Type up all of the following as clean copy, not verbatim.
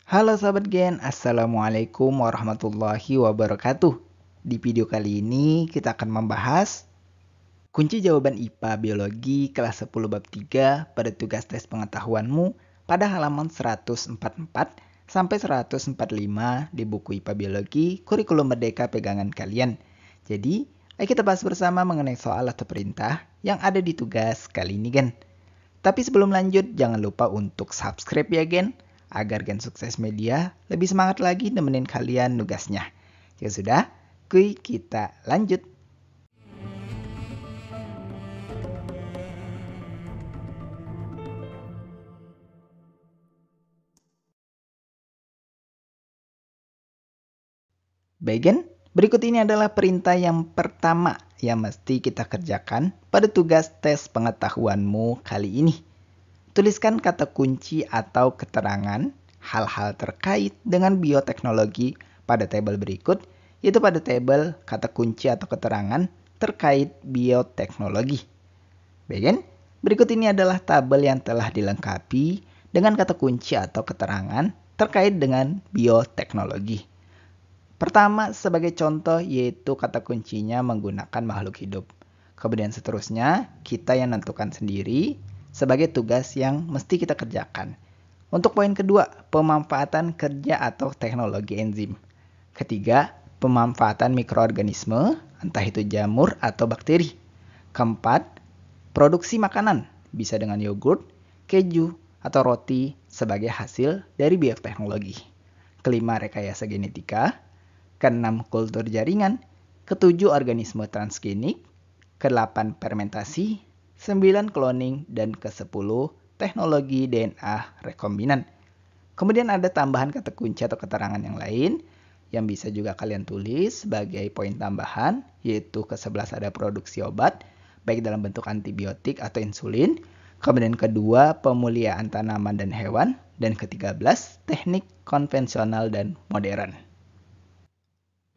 Halo sahabat Gen, Assalamualaikum warahmatullahi wabarakatuh. Di video kali ini kita akan membahas kunci jawaban IPA Biologi kelas 10 bab 3 pada tugas tes pengetahuanmu pada halaman 144 sampai 145 di buku IPA Biologi Kurikulum Merdeka pegangan kalian. Jadi, ayo kita bahas bersama mengenai soal atau perintah yang ada di tugas kali ini, Gen. Tapi sebelum lanjut, jangan lupa untuk subscribe ya, Gen, agar Gen Sukses Media lebih semangat lagi nemenin kalian nugasnya. Jika sudah, kita lanjut. Baik, Gen, berikut ini adalah perintah yang pertama yang mesti kita kerjakan pada tugas tes pengetahuanmu kali ini. Tuliskan kata kunci atau keterangan hal-hal terkait dengan bioteknologi pada tabel berikut, yaitu pada tabel kata kunci atau keterangan terkait bioteknologi. Baik, berikut ini adalah tabel yang telah dilengkapi dengan kata kunci atau keterangan terkait dengan bioteknologi. Pertama, sebagai contoh yaitu kata kuncinya menggunakan makhluk hidup. Kemudian seterusnya, kita yang menentukan sendiri sebagai tugas yang mesti kita kerjakan. Untuk poin kedua, pemanfaatan kerja atau teknologi enzim. Ketiga, pemanfaatan mikroorganisme, entah itu jamur atau bakteri. Keempat, produksi makanan, bisa dengan yogurt, keju, atau roti sebagai hasil dari bioteknologi. Kelima, rekayasa genetika. Keenam, kultur jaringan. Ketujuh, organisme transgenik. Kedelapan, fermentasi. 9, cloning. Dan ke-10, teknologi DNA rekombinan. Kemudian ada tambahan kata kunci atau keterangan yang lain yang bisa juga kalian tulis sebagai poin tambahan, yaitu ke-11 ada produksi obat, baik dalam bentuk antibiotik atau insulin. Kemudian kedua, pemuliaan tanaman dan hewan. Dan ke-13, teknik konvensional dan modern.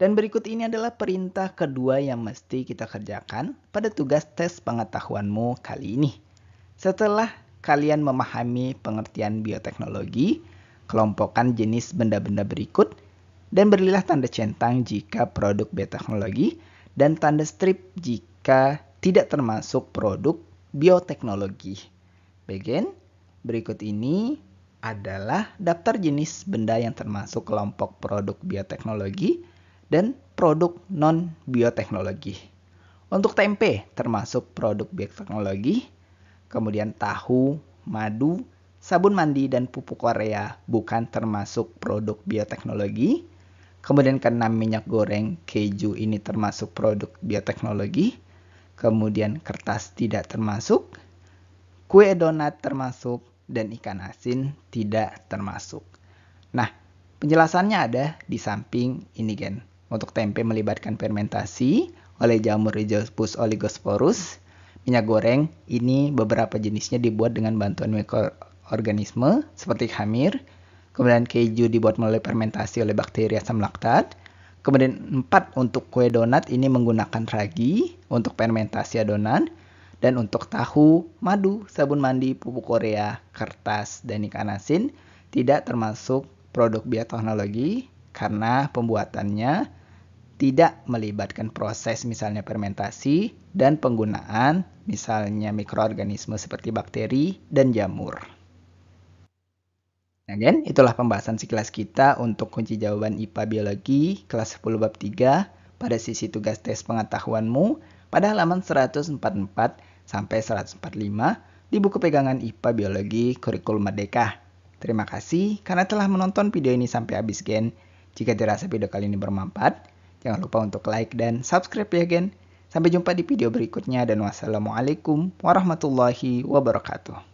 Dan berikut ini adalah perintah kedua yang mesti kita kerjakan pada tugas tes pengetahuanmu kali ini. Setelah kalian memahami pengertian bioteknologi, kelompokkan jenis benda-benda berikut dan berilah tanda centang jika produk bioteknologi dan tanda strip jika tidak termasuk produk bioteknologi. Bagian berikut ini adalah daftar jenis benda yang termasuk kelompok produk bioteknologi dan produk non-bioteknologi. Untuk tempe termasuk produk bioteknologi, kemudian tahu, madu, sabun mandi, dan pupuk Korea bukan termasuk produk bioteknologi. Kemudian keenam, minyak goreng, keju ini termasuk produk bioteknologi. Kemudian kertas tidak termasuk, kue donat termasuk, dan ikan asin tidak termasuk. Nah, penjelasannya ada di samping ini, Gen. Untuk tempe melibatkan fermentasi oleh jamur Rhizopus oligosporus. Minyak goreng ini beberapa jenisnya dibuat dengan bantuan mikroorganisme seperti khamir. Kemudian keju dibuat melalui fermentasi oleh bakteri asam laktat. Kemudian 4, untuk kue donat ini menggunakan ragi untuk fermentasi adonan. Dan untuk tahu, madu, sabun mandi, pupuk Korea, kertas, dan ikan asin tidak termasuk produk bioteknologi karena pembuatannya tidak melibatkan proses misalnya fermentasi dan penggunaan misalnya mikroorganisme seperti bakteri dan jamur. Again, itulah pembahasan sekilas kita untuk kunci jawaban IPA Biologi kelas 10 bab 3 pada sisi tugas tes pengetahuanmu pada halaman 144 sampai 145 di buku pegangan IPA Biologi Kurikulum Merdeka. Terima kasih karena telah menonton video ini sampai habis, Gen. Jika dirasa video kali ini bermanfaat, jangan lupa untuk like dan subscribe ya, Gen. Sampai jumpa di video berikutnya dan wassalamualaikum warahmatullahi wabarakatuh.